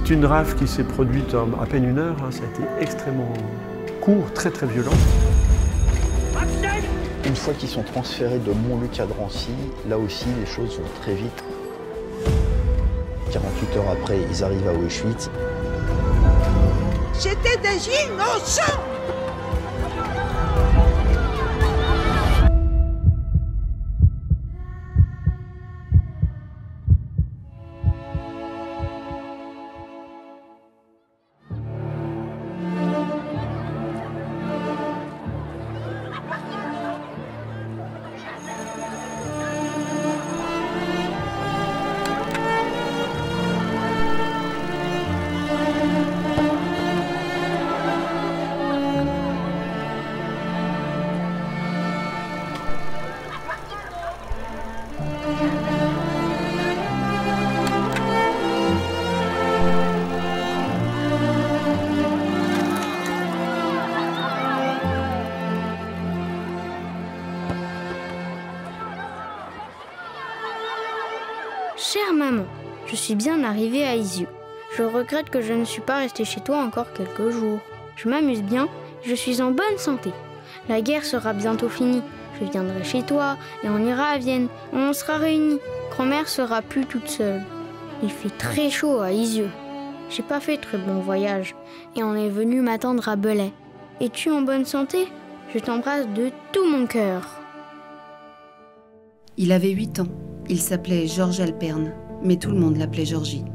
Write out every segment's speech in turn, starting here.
C'est une rafle qui s'est produite en à peine 1 heure, hein. Ça a été extrêmement court, très très violent. Une fois qu'ils sont transférés de Montluc à Drancy, là aussi les choses vont très vite. 48 heures après, ils arrivent à Auschwitz. C'était des innocents! Chère maman, je suis bien arrivée à Isieux. Je regrette que je ne suis pas restée chez toi encore quelques jours. Je m'amuse bien, je suis en bonne santé. La guerre sera bientôt finie. Je viendrai chez toi et on ira à Vienne. On sera réunis. Grand-mère sera plus toute seule. Il fait très chaud à Isieux. J'ai pas fait très bon voyage et on est venu m'attendre à Belay. Es-tu en bonne santé? Je t'embrasse de tout mon cœur. Il avait 8 ans. Il s'appelait Georges Alperne, mais tout le monde l'appelait Georgie.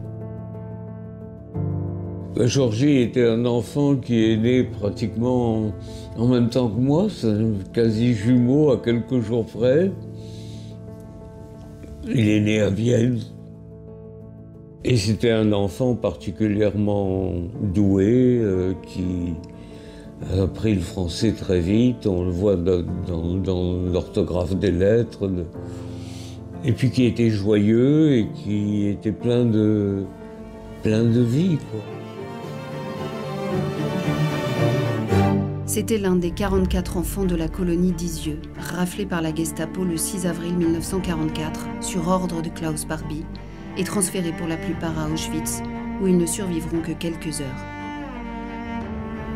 Georgie était un enfant qui est né pratiquement en même temps que moi, c'est un quasi jumeau à quelques jours près. Il est né à Vienne. Et c'était un enfant particulièrement doué, qui a appris le français très vite, on le voit dans l'orthographe des lettres. Et puis qui était joyeux et qui était plein de vie, quoi. C'était l'un des 44 enfants de la colonie d'Isieux, raflé par la Gestapo le 6 avril 1944 sur ordre de Klaus Barbie et transféré pour la plupart à Auschwitz, où ils ne survivront que quelques heures.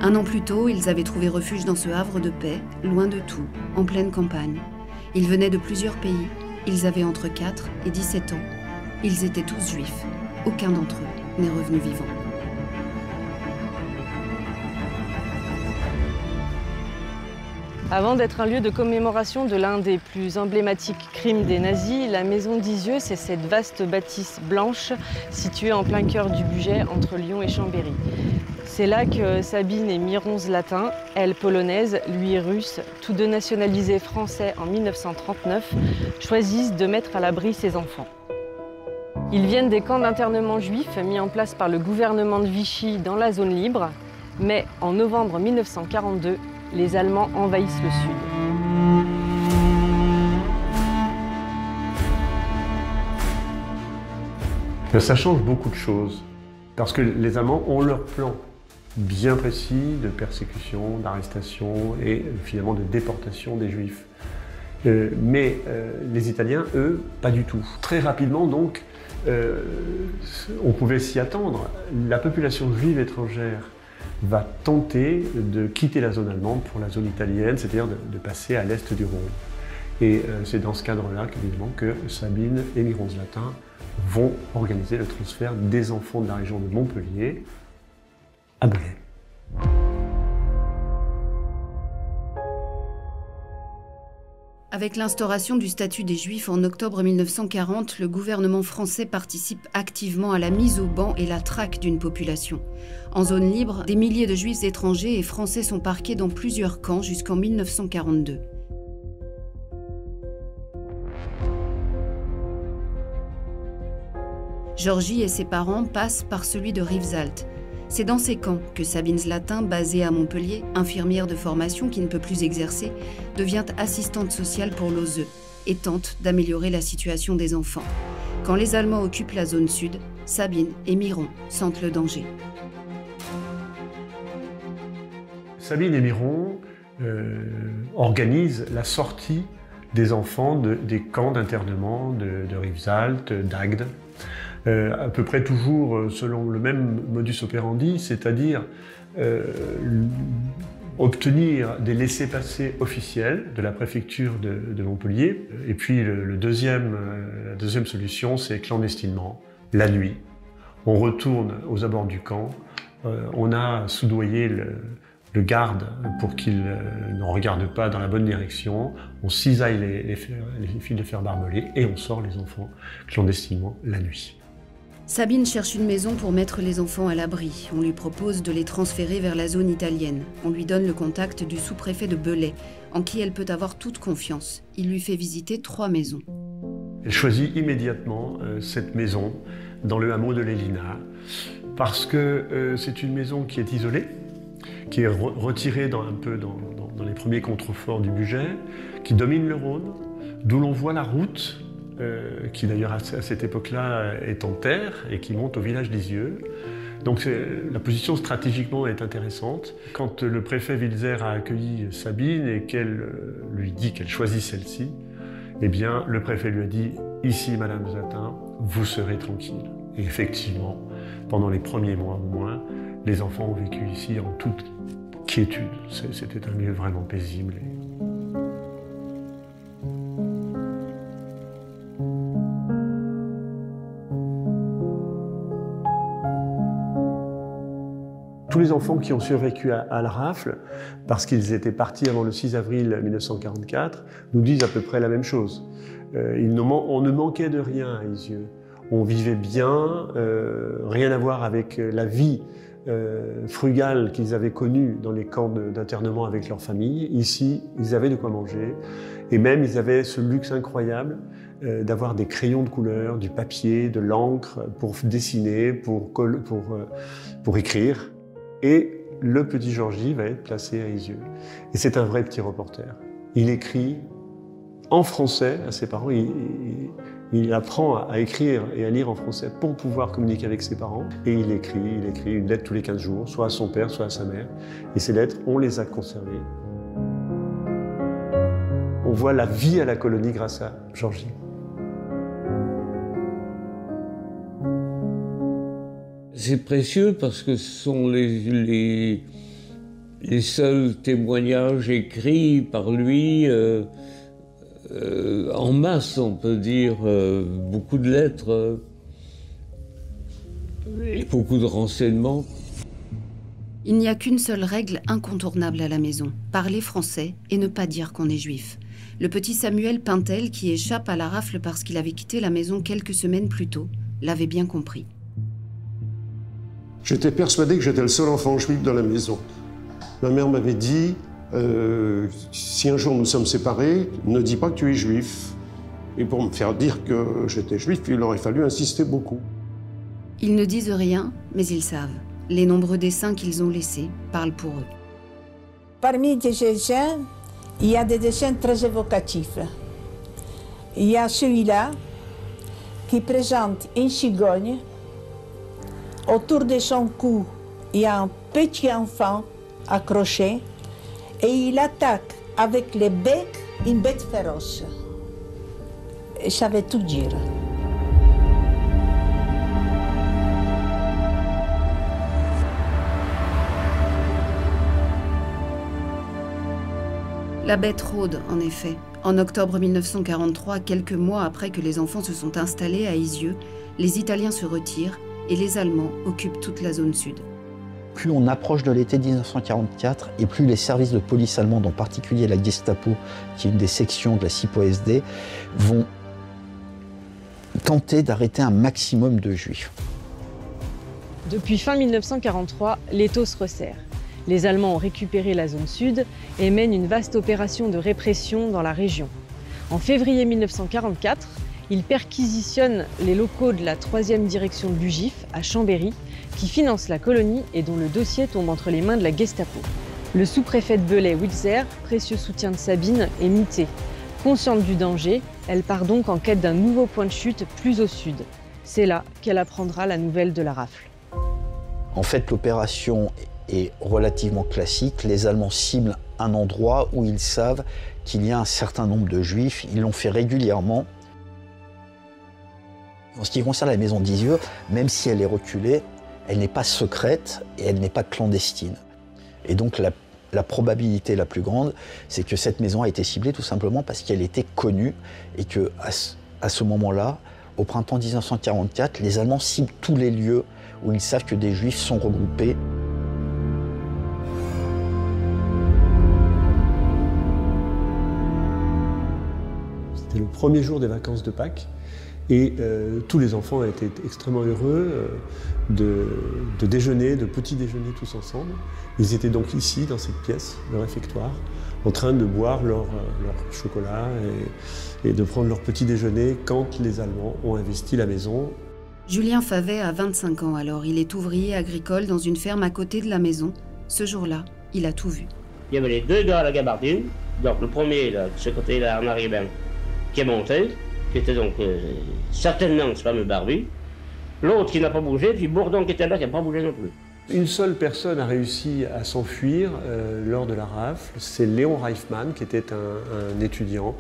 1 an plus tôt, ils avaient trouvé refuge dans ce havre de paix, loin de tout, en pleine campagne. Ils venaient de plusieurs pays. Ils avaient entre 4 et 17 ans. Ils étaient tous juifs. Aucun d'entre eux n'est revenu vivant. Avant d'être un lieu de commémoration de l'un des plus emblématiques crimes des nazis, la maison d'Isieux, c'est cette vaste bâtisse blanche située en plein cœur du Bugey entre Lyon et Chambéry. C'est là que Sabine et Miron Zlatin, elle polonaise, lui russe, tous deux nationalisés français en 1939, choisissent de mettre à l'abri ses enfants. Ils viennent des camps d'internement juifs mis en place par le gouvernement de Vichy dans la zone libre, mais en novembre 1942, les Allemands envahissent le Sud. Ça change beaucoup de choses, parce que les Allemands ont leur plan bien précis de persécution, d'arrestation et finalement de déportation des Juifs. Mais les Italiens, eux, pas du tout. Très rapidement, donc, on pouvait s'y attendre. La population juive étrangère va tenter de quitter la zone allemande pour la zone italienne, c'est-à-dire de passer à l'est du Rhône. Et c'est dans ce cadre-là que Sabine et Miron Zlatin vont organiser le transfert des enfants de la région de Montpellier à Belay. Avec l'instauration du statut des Juifs en octobre 1940, le gouvernement français participe activement à la mise au ban et la traque d'une population. En zone libre, des milliers de Juifs étrangers et français sont parqués dans plusieurs camps jusqu'en 1942. Georgie et ses parents passent par celui de Rivesaltes. C'est dans ces camps que Sabine Zlatin, basée à Montpellier, infirmière de formation qui ne peut plus exercer, devient assistante sociale pour l'OSE et tente d'améliorer la situation des enfants. Quand les Allemands occupent la zone sud, Sabine et Miron sentent le danger. Sabine et Miron organisent la sortie des enfants des camps d'internement de Rivesaltes, d'Agde. à peu près toujours selon le même modus operandi, c'est-à-dire obtenir des laissez-passer officiels de la préfecture de Montpellier. Et puis la deuxième solution, c'est clandestinement, la nuit. On retourne aux abords du camp, on a soudoyé le garde pour qu'il ne regarde pas dans la bonne direction, on cisaille les fils de fer barbelés et on sort les enfants clandestinement la nuit. Sabine cherche une maison pour mettre les enfants à l'abri. On lui propose de les transférer vers la zone italienne. On lui donne le contact du sous-préfet de Belay, en qui elle peut avoir toute confiance. Il lui fait visiter 3 maisons. Elle choisit immédiatement cette maison dans le hameau de l'Élina, parce que c'est une maison qui est isolée, qui est retirée un peu dans les premiers contreforts du Bugey, qui domine le Rhône, d'où l'on voit la route, qui d'ailleurs à cette époque-là est en terre et qui monte au village d'Isieux. Donc la position stratégiquement est intéressante. Quand le préfet Wilzer a accueilli Sabine et qu'elle lui dit qu'elle choisit celle-ci, eh bien le préfet lui a dit « Ici, Madame Zatin, vous serez tranquille ». Et effectivement, pendant les premiers mois au moins, les enfants ont vécu ici en toute quiétude. C'était un lieu vraiment paisible. Tous les enfants qui ont survécu à la rafle, parce qu'ils étaient partis avant le 6 avril 1944, nous disent à peu près la même chose. On ne manquait de rien à Isieux. On vivait bien, rien à voir avec la vie frugale qu'ils avaient connue dans les camps d'internement avec leur famille. Ici, ils avaient de quoi manger, et même ils avaient ce luxe incroyable d'avoir des crayons de couleur, du papier, de l'encre pour dessiner, pour écrire. Et le petit Georgie va être placé à Isieux. Et c'est un vrai petit reporter. Il écrit en français à ses parents. Il apprend à écrire et à lire en français pour pouvoir communiquer avec ses parents. Et il écrit une lettre tous les 15 jours, soit à son père, soit à sa mère. Et ces lettres, on les a conservées. On voit la vie à la colonie grâce à Georgie. C'est précieux parce que ce sont les seuls témoignages écrits par lui en masse, on peut dire, beaucoup de lettres et beaucoup de renseignements. Il n'y a qu'une seule règle incontournable à la maison, parler français et ne pas dire qu'on est juif. Le petit Samuel Pintel, qui échappe à la rafle parce qu'il avait quitté la maison quelques semaines plus tôt, l'avait bien compris. J'étais persuadé que j'étais le seul enfant juif dans la maison. Ma mère m'avait dit, si un jour nous sommes séparés, ne dis pas que tu es juif. Et pour me faire dire que j'étais juif, il aurait fallu insister beaucoup. Ils ne disent rien, mais ils savent. Les nombreux dessins qu'ils ont laissés parlent pour eux. Parmi ces dessins, il y a des dessins très évocatifs. Il y a celui-là qui présente une cigogne. Autour de son cou, il y a un petit enfant accroché et il attaque avec le bec une bête féroce. Et ça veut tout dire. La bête rôde, en effet. En octobre 1943, quelques mois après que les enfants se sont installés à Isieux, les Italiens se retirent et les Allemands occupent toute la zone sud. Plus on approche de l'été 1944 et plus les services de police allemands, en particulier la Gestapo, qui est une des sections de la SIPO-SD, vont tenter d'arrêter un maximum de juifs. Depuis fin 1943, l'étau se resserre. Les Allemands ont récupéré la zone sud et mènent une vaste opération de répression dans la région. En février 1944, ils perquisitionnent les locaux de la 3e direction de l'UGIF à Chambéry, qui finance la colonie et dont le dossier tombe entre les mains de la Gestapo. Le sous-préfet de Belay, Wilzer, précieux soutien de Sabine, est muté. Consciente du danger, elle part donc en quête d'un nouveau point de chute plus au sud. C'est là qu'elle apprendra la nouvelle de la rafle. En fait, l'opération est relativement classique. Les Allemands ciblent un endroit où ils savent qu'il y a un certain nombre de juifs. Ils l'ont fait régulièrement. En ce qui concerne la maison d'Izieu, même si elle est reculée, elle n'est pas secrète et elle n'est pas clandestine. Et donc la probabilité la plus grande, c'est que cette maison a été ciblée tout simplement parce qu'elle était connue et qu'à ce moment-là, au printemps 1944, les Allemands ciblent tous les lieux où ils savent que des Juifs sont regroupés. C'était le premier jour des vacances de Pâques et tous les enfants étaient extrêmement heureux de déjeuner, de petit déjeuner tous ensemble. Ils étaient donc ici, dans cette pièce, le réfectoire, en train de boire leur chocolat et de prendre leur petit déjeuner quand les Allemands ont investi la maison. Julien Favet a 25 ans alors. Il est ouvrier agricole dans une ferme à côté de la maison. Ce jour-là, il a tout vu. Il y avait les deux gars à la gabardine. Donc le premier, là, de ce côté-là, en arrière, qui est monté, qui était donc certainement ce fameux barbu. L'autre qui n'a pas bougé, puis Bourdon qui était là, qui n'a pas bougé non plus. Une seule personne a réussi à s'enfuir lors de la rafle, c'est Léon Reifmann, qui était un étudiant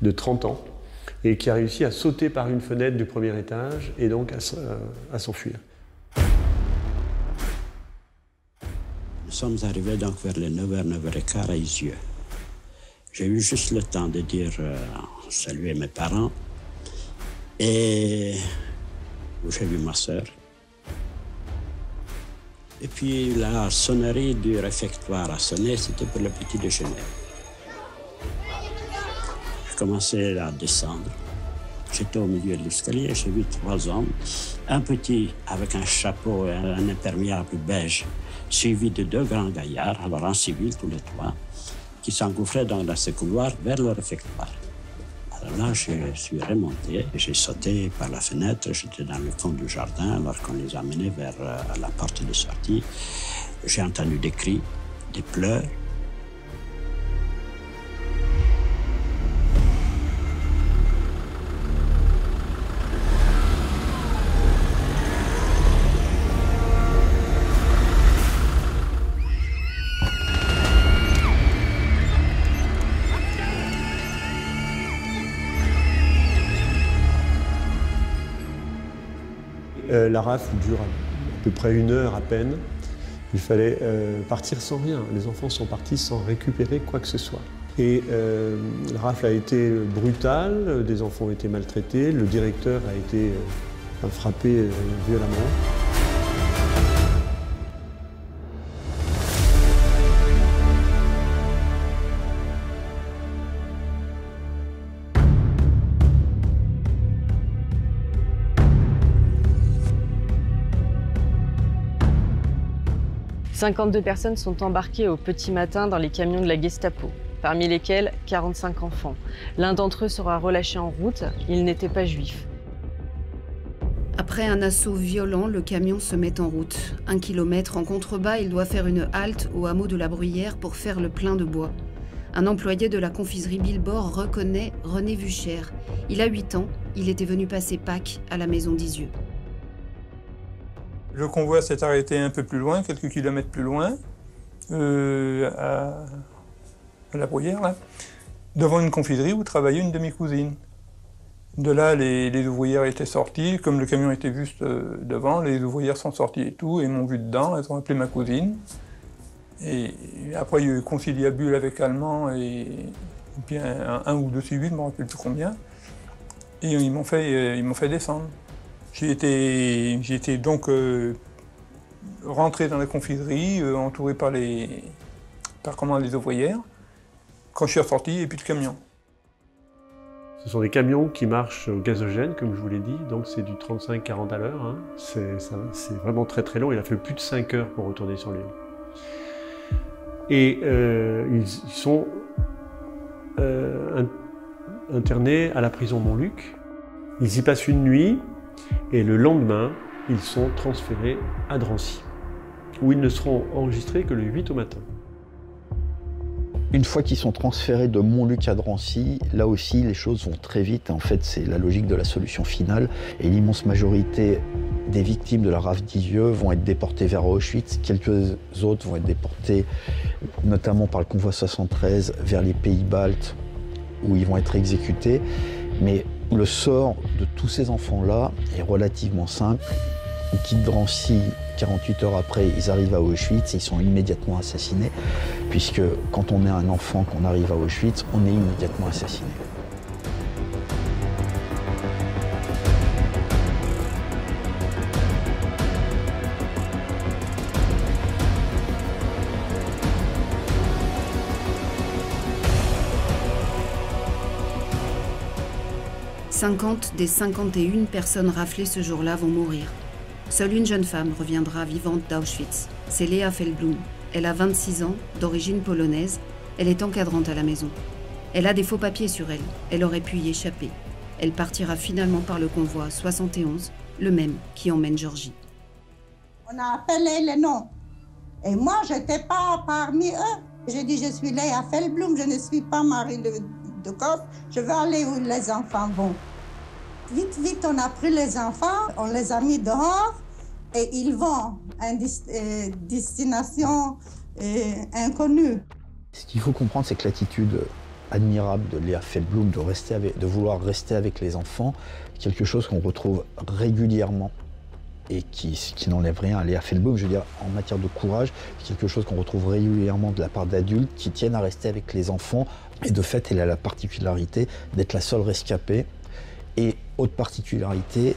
de 30 ans, et qui a réussi à sauter par une fenêtre du premier étage et donc à s'enfuir. Nous sommes arrivés donc vers les 9h, 9h15 à Izieu. J'ai eu juste le temps de dire saluer mes parents et j'ai vu ma sœur. Et puis la sonnerie du réfectoire a sonné, c'était pour le petit déjeuner. Je commençais à descendre. J'étais au milieu de l'escalier, j'ai vu 3 hommes, un petit avec un chapeau et un imperméable beige, suivi de 2 grands gaillards, alors en civil tous les 3, qui s'engouffraient dans ce couloir vers le réfectoire. Alors là, je suis remonté, j'ai sauté par la fenêtre, j'étais dans le fond du jardin, alors qu'on les a menés vers la porte de sortie. J'ai entendu des cris, des pleurs. La rafle dure à peu près 1 heure à peine. Il fallait partir sans rien. Les enfants sont partis sans récupérer quoi que ce soit. Et la rafle a été brutale, des enfants ont été maltraités, le directeur a été frappé violemment. « 52 personnes sont embarquées au petit matin dans les camions de la Gestapo, parmi lesquels 45 enfants. L'un d'entre eux sera relâché en route, il n'était pas juif. Après un assaut violent, le camion se met en route. 1 kilomètre en contrebas, il doit faire une halte au hameau de la Bruyère pour faire le plein de bois. Un employé de la confiserie Bilbord reconnaît René Vucher. Il a 8 ans, il était venu passer Pâques à la maison d'Izieu. Le convoi s'est arrêté un peu plus loin, quelques kilomètres plus loin, à la Bruyère, là, devant une confiserie où travaillait une de mes cousines. De là, les ouvrières étaient sorties, comme le camion était juste devant, les ouvrières sont sorties et tout, et m'ont vu dedans, elles ont appelé ma cousine. Et après, il y a eu conciliabule avec Allemand, et puis un ou 2 civils, je ne me rappelle plus combien. Et ils m'ont fait descendre. J'ai été donc rentré dans la confiserie, entouré par les ouvrières, quand je suis ressorti, et puis le camion. Ce sont des camions qui marchent au gazogène, comme je vous l'ai dit, donc c'est du 35-40 à l'heure. Hein. C'est vraiment très très long, il a fait plus de 5 heures pour retourner sur Lyon. Et ils sont internés à la prison Montluc. Ils y passent une nuit. Et le lendemain, ils sont transférés à Drancy, où ils ne seront enregistrés que le 8 au matin. Une fois qu'ils sont transférés de Montluc à Drancy, là aussi, les choses vont très vite. En fait, c'est la logique de la solution finale. Et l'immense majorité des victimes de la rafle d'Izieu vont être déportées vers Auschwitz. Quelques autres vont être déportées, notamment par le convoi 73, vers les pays baltes, où ils vont être exécutés. Mais Le sort de tous ces enfants-là est relativement simple. Ils quittent Drancy, 48 heures après, ils arrivent à Auschwitz et ils sont immédiatement assassinés, puisque quand on est un enfant, qu'on arrive à Auschwitz, on est immédiatement assassiné. « 50 des 51 personnes raflées ce jour-là vont mourir. Seule une jeune femme reviendra vivante d'Auschwitz. C'est Léa Feldblum. Elle a 26 ans, d'origine polonaise. Elle est encadrante à la maison. Elle a des faux papiers sur elle. Elle aurait pu y échapper. Elle partira finalement par le convoi 71, le même qui emmène Georgie. On a appelé les noms. Et moi, je n'étais pas parmi eux. J'ai dit, je suis Léa Feldblum, je ne suis pas Marie de Koff. Je veux aller où les enfants vont. Vite, vite, on a pris les enfants, on les a mis dehors et ils vont à une destination inconnue. Ce qu'il faut comprendre, c'est que l'attitude admirable de Léa Feldblum de vouloir rester avec les enfants, quelque chose qu'on retrouve régulièrement et qui n'enlève rien à Léa Feldblum, je veux dire, en matière de courage, quelque chose qu'on retrouve régulièrement de la part d'adultes qui tiennent à rester avec les enfants. Et de fait, elle a la particularité d'être la seule rescapée. Et autre particularité,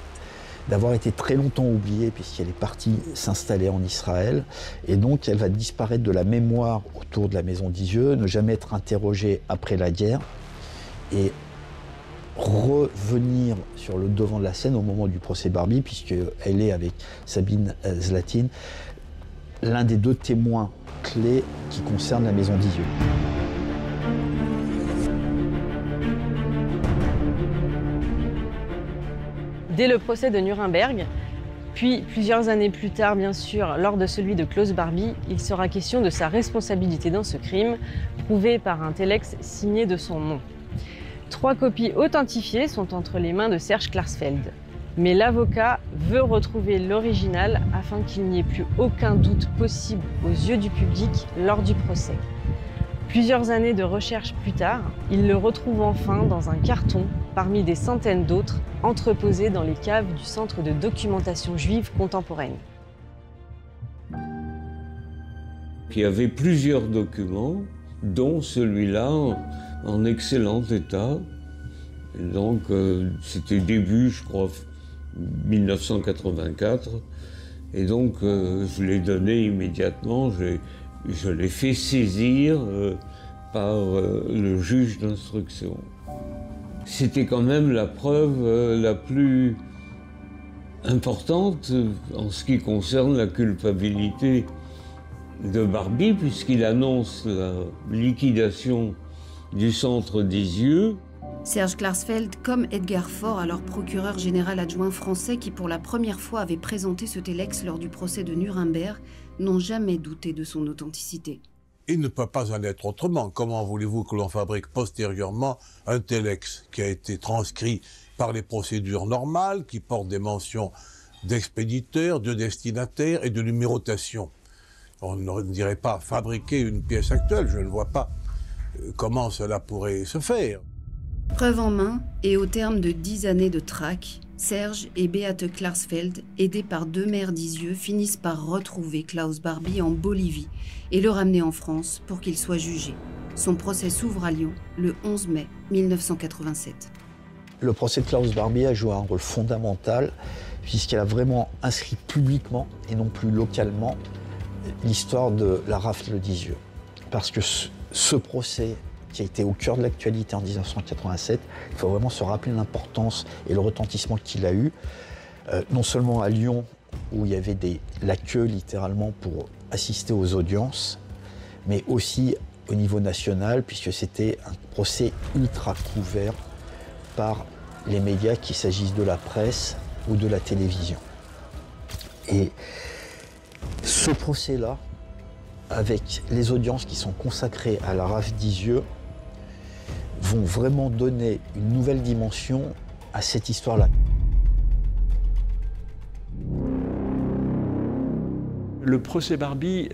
d'avoir été très longtemps oubliée puisqu'elle est partie s'installer en Israël. Et donc, elle va disparaître de la mémoire autour de la maison d'Izieu, ne jamais être interrogée après la guerre et revenir sur le devant de la scène au moment du procès Barbie, puisqu'elle est avec Sabine Zlatin, l'un des deux témoins clés qui concernent la maison d'Izieu. Dès le procès de Nuremberg, puis plusieurs années plus tard, bien sûr, lors de celui de Klaus Barbie, il sera question de sa responsabilité dans ce crime, prouvé par un telex signé de son nom. 3 copies authentifiées sont entre les mains de Serge Klarsfeld. Mais l'avocat veut retrouver l'original afin qu'il n'y ait plus aucun doute possible aux yeux du public lors du procès. Plusieurs années de recherche plus tard, il le retrouve enfin dans un carton parmi des centaines d'autres entreposés dans les caves du Centre de documentation juive contemporaine. Il y avait plusieurs documents, dont celui-là en excellent état. Et donc c'était début, je crois, 1984. Et donc je l'ai donné immédiatement. Je l'ai fait saisir par le juge d'instruction. C'était quand même la preuve la plus importante en ce qui concerne la culpabilité de Barbie, puisqu'il annonce la liquidation du centre d'Izieu. Serge Klarsfeld, comme Edgar Faure, alors procureur général adjoint français qui pour la première fois avait présenté ce telex lors du procès de Nuremberg, n'ont jamais douté de son authenticité. Il ne peut pas en être autrement. Comment voulez-vous que l'on fabrique postérieurement un telex qui a été transcrit par les procédures normales, qui porte des mentions d'expéditeur, de destinataire et de numérotation? On ne dirait pas fabriquer une pièce actuelle, je ne vois pas comment cela pourrait se faire. Preuve en main, et au terme de 10 années de traque, Serge et Beate Klarsfeld, aidés par 2 maires d'Izieu, finissent par retrouver Klaus Barbie en Bolivie et le ramener en France pour qu'il soit jugé. Son procès s'ouvre à Lyon le 11 mai 1987. Le procès de Klaus Barbie a joué un rôle fondamental puisqu'elle a vraiment inscrit publiquement et non plus localement l'histoire de la rafle d'Izieu. Parce que ce procès qui a été au cœur de l'actualité en 1987, il faut vraiment se rappeler l'importance et le retentissement qu'il a eu, non seulement à Lyon, où il y avait la queue littéralement pour assister aux audiences, mais aussi au niveau national, puisque c'était un procès ultra couvert par les médias, qu'il s'agisse de la presse ou de la télévision. Et ce procès-là, avec les audiences qui sont consacrées à la rafle d'Izieu, vont vraiment donner une nouvelle dimension à cette histoire-là. Le procès Barbie,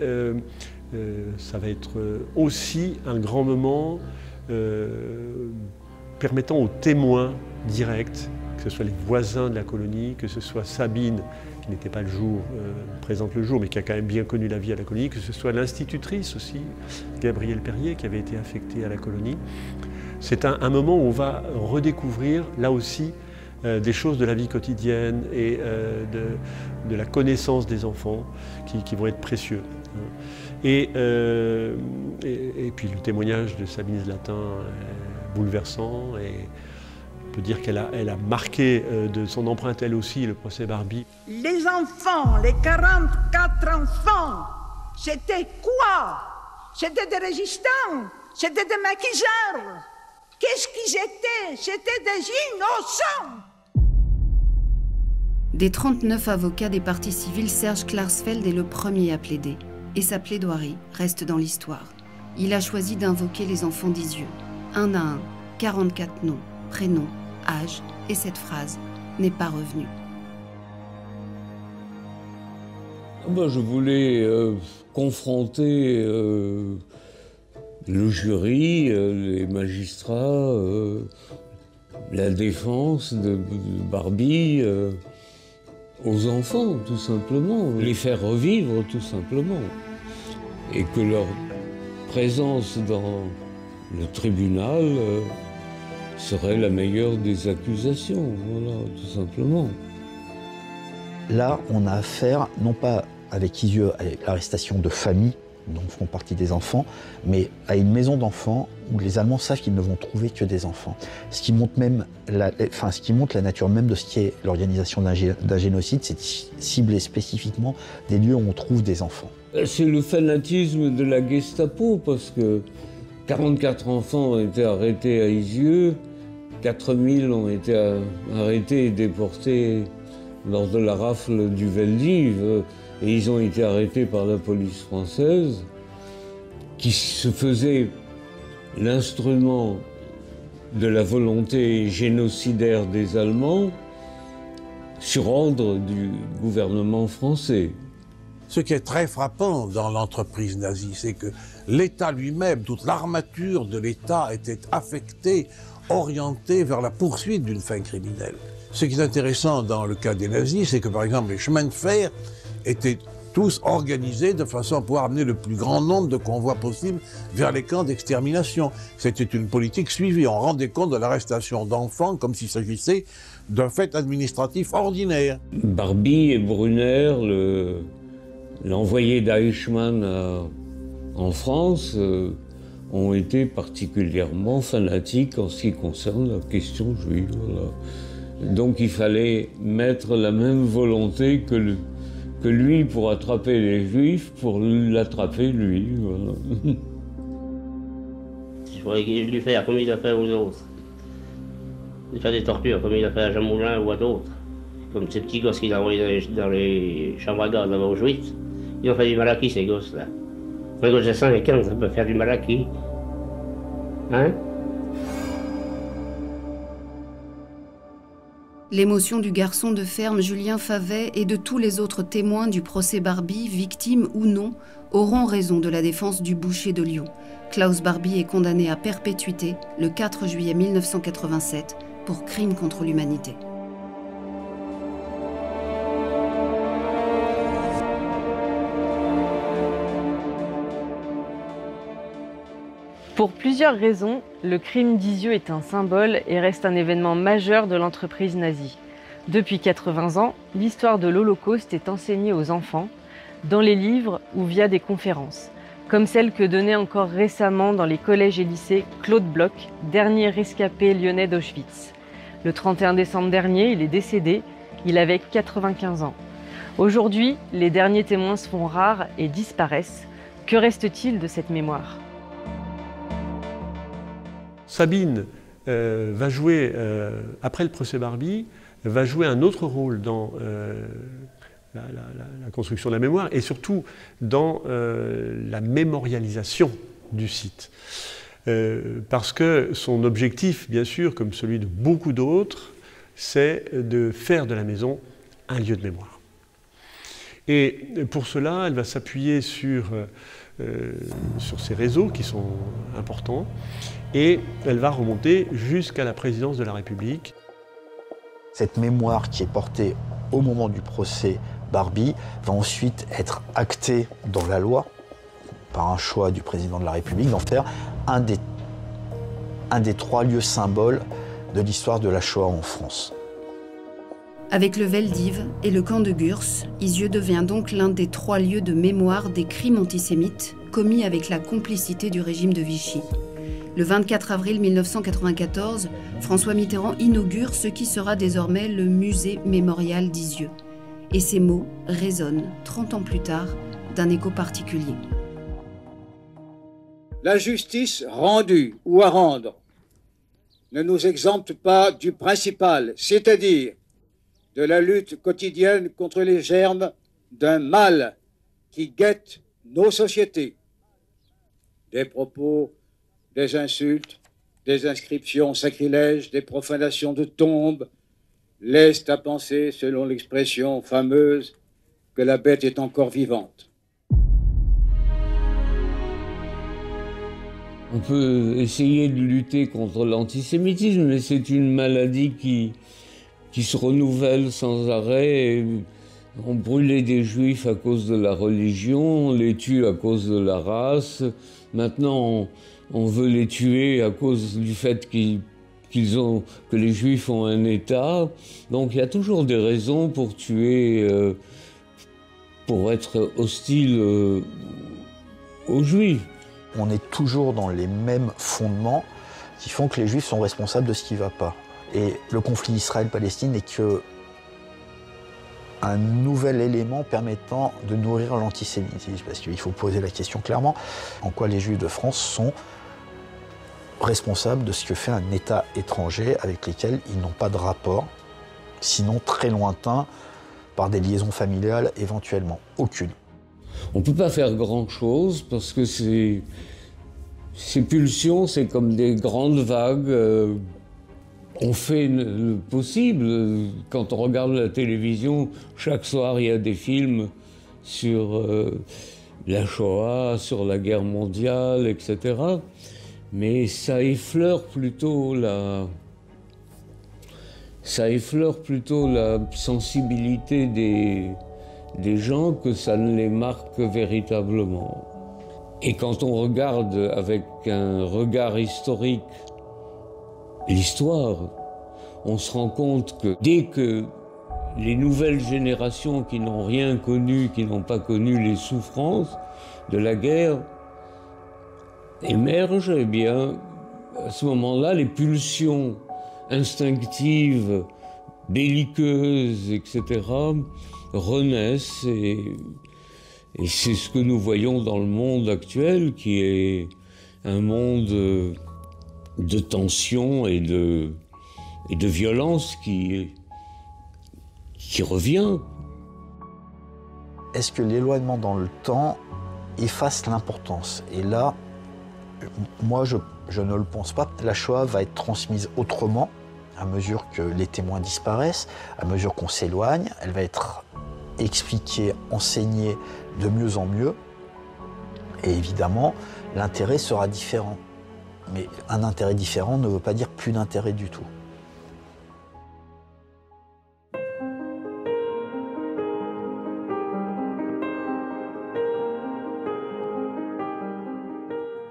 ça va être aussi un grand moment permettant aux témoins directs, que ce soit les voisins de la colonie, que ce soit Sabine, qui n'était pas présente le jour, mais qui a quand même bien connu la vie à la colonie, que ce soit l'institutrice aussi, Gabrielle Perrier, qui avait été affectée à la colonie. C'est un moment où on va redécouvrir, là aussi, des choses de la vie quotidienne et de la connaissance des enfants qui vont être précieux. Et puis le témoignage de Sabine Zlatin est bouleversant, et on peut dire qu'elle a marqué de son empreinte elle aussi le procès Barbie. Les enfants, les 44 enfants, c'était quoi? C'était des résistants, c'était des maquisards. Qu'est-ce qu'ils étaient? C'était des innocents. Des 39 avocats des parties civiles, Serge Klarsfeld est le premier à plaider. Et sa plaidoirie reste dans l'histoire. Il a choisi d'invoquer les enfants d'Isieux. Un à un, 44 noms, prénoms, âge, et cette phrase n'est pas revenue. Je voulais confronter le jury, les magistrats, la défense de Barbie, aux enfants, tout simplement. Les faire revivre, tout simplement. Et que leur présence dans le tribunal serait la meilleure des accusations, voilà, tout simplement. Là, on a affaire, non pas avec Isieux, avec l'arrestation de familles, dont font partie des enfants, mais à une maison d'enfants où les Allemands savent qu'ils ne vont trouver que des enfants. Ce qui montre la nature même de ce qui est l'organisation d'un génocide, c'est de cibler spécifiquement des lieux où on trouve des enfants. C'est le fanatisme de la Gestapo, parce que 44 enfants ont été arrêtés à Isieux, 4000 ont été arrêtés et déportés lors de la rafle du Veldiv, et ils ont été arrêtés par la police française, qui se faisait l'instrument de la volonté génocidaire des Allemands sur ordre du gouvernement français. Ce qui est très frappant dans l'entreprise nazie, c'est que l'État lui-même, toute l'armature de l'État était affectée, orientée vers la poursuite d'une fin criminelle. Ce qui est intéressant dans le cas des nazis, c'est que par exemple les chemins de fer étaient tous organisés de façon à pouvoir amener le plus grand nombre de convois possible vers les camps d'extermination. C'était une politique suivie. On rendait compte de l'arrestation d'enfants comme s'il s'agissait d'un fait administratif ordinaire. Barbie et Brunner, l'envoyé d'Eichmann en France, ont été particulièrement fanatiques en ce qui concerne la question juive. Voilà. Donc il fallait mettre la même volonté que lui pour attraper les Juifs, pour l'attraper lui. Voilà. Je pourrais lui faire comme il a fait aux autres. Il fait des tortures comme il a fait à Jean Moulin ou à d'autres. Comme ces petits gosses qu'il a envoyés dans les chambres à gaz là-bas aux Juifs. Ils ont fait du mal à qui, ces gosses-là? Un gosse de 5 et 15, ça peut faire du mal à qui? Hein? L'émotion du garçon de ferme Julien Favet et de tous les autres témoins du procès Barbie, victimes ou non, auront raison de la défense du boucher de Lyon. Klaus Barbie est condamné à perpétuité le 4 juillet 1987 pour crime contre l'humanité. Pour plusieurs raisons, le crime d'Isieux est un symbole et reste un événement majeur de l'entreprise nazie. Depuis 80 ans, l'histoire de l'Holocauste est enseignée aux enfants, dans les livres ou via des conférences, comme celle que donnait encore récemment dans les collèges et lycées Claude Bloch, dernier rescapé lyonnais d'Auschwitz. Le 31 décembre dernier, il est décédé, il avait 95 ans. Aujourd'hui, les derniers témoins se font rares et disparaissent. Que reste-t-il de cette mémoire ? Sabine va jouer, après le procès Barbie, va jouer un autre rôle dans la construction de la mémoire et surtout dans la mémorialisation du site. Parce que son objectif, bien sûr, comme celui de beaucoup d'autres, c'est de faire de la maison un lieu de mémoire. Et pour cela, elle va s'appuyer sur ces réseaux qui sont importants et elle va remonter jusqu'à la présidence de la République. Cette mémoire qui est portée au moment du procès Barbie va ensuite être actée dans la loi par un choix du président de la République d'en faire un des 3 lieux symboles de l'histoire de la Shoah en France. Avec le Veldiv et le camp de Gurs, Isieux devient donc l'un des 3 lieux de mémoire des crimes antisémites commis avec la complicité du régime de Vichy. Le 24 avril 1994, François Mitterrand inaugure ce qui sera désormais le musée mémorial d'Isieux. Et ces mots résonnent, 30 ans plus tard, d'un écho particulier. La justice rendue ou à rendre ne nous exempte pas du principal, c'est-à-dire de la lutte quotidienne contre les germes d'un mal qui guette nos sociétés. Des propos, des insultes, des inscriptions sacrilèges, des profanations de tombes, laissent à penser, selon l'expression fameuse, que la bête est encore vivante. On peut essayer de lutter contre l'antisémitisme, mais c'est une maladie qui se renouvelle sans arrêt. On brûlait des juifs à cause de la religion, on les tue à cause de la race. Maintenant, on veut les tuer à cause du fait que les juifs ont un État. Donc il y a toujours des raisons pour tuer, pour être hostile aux juifs. On est toujours dans les mêmes fondements qui font que les juifs sont responsables de ce qui ne va pas. Et le conflit Israël-Palestine n'est qu'un nouvel élément permettant de nourrir l'antisémitisme. Parce qu'il faut poser la question clairement, en quoi les Juifs de France sont responsables de ce que fait un État étranger avec lequel ils n'ont pas de rapport, sinon très lointain, par des liaisons familiales éventuellement. Aucune. On ne peut pas faire grand-chose parce que ces pulsions, c'est comme des grandes vagues. On fait le possible. Quand on regarde la télévision, chaque soir, il y a des films sur la Shoah, sur la guerre mondiale, etc. Mais ça effleure plutôt la sensibilité des gens que ça ne les marque véritablement. Et quand on regarde avec un regard historique l'histoire, on se rend compte que dès que les nouvelles générations qui n'ont rien connu, qui n'ont pas connu les souffrances de la guerre, émergent, eh bien, à ce moment-là, les pulsions instinctives, belliqueuses, etc., renaissent. Et c'est ce que nous voyons dans le monde actuel, qui est un monde de tension et de violence qui revient. Est-ce que l'éloignement dans le temps efface l'importance? Et là, moi, je ne le pense pas. La Shoah va être transmise autrement, à mesure que les témoins disparaissent, à mesure qu'on s'éloigne. Elle va être expliquée, enseignée de mieux en mieux. Et évidemment, l'intérêt sera différent. Mais un intérêt différent ne veut pas dire plus d'intérêt du tout.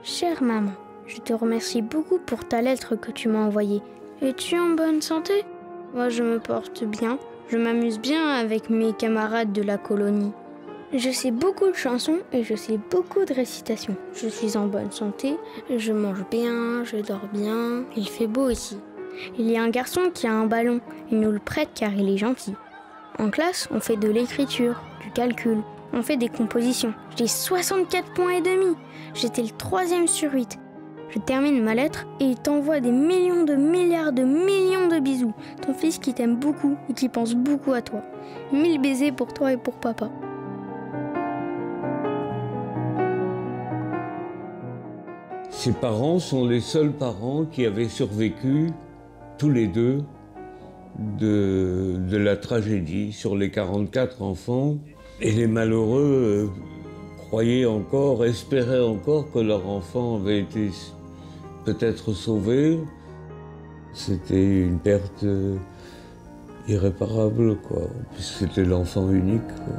Chère maman, je te remercie beaucoup pour ta lettre que tu m'as envoyée. Es-tu en bonne santé? Moi, je me porte bien. Je m'amuse bien avec mes camarades de la colonie. Je sais beaucoup de chansons et je sais beaucoup de récitations. Je suis en bonne santé, je mange bien, je dors bien. Il fait beau ici. Il y a un garçon qui a un ballon. Il nous le prête car il est gentil. En classe, on fait de l'écriture, du calcul. On fait des compositions. J'ai 64 points et demi. J'étais le 3e sur 8. Je termine ma lettre et il t'envoie des millions de milliards de millions de bisous. Ton fils qui t'aime beaucoup et qui pense beaucoup à toi. 1000 baisers pour toi et pour papa. Ses parents sont les seuls parents qui avaient survécu, tous les deux, de la tragédie sur les 44 enfants. Et les malheureux croyaient encore, espéraient encore que leur enfant avait été peut-être sauvé. C'était une perte irréparable, quoi. Puisque c'était l'enfant unique, quoi.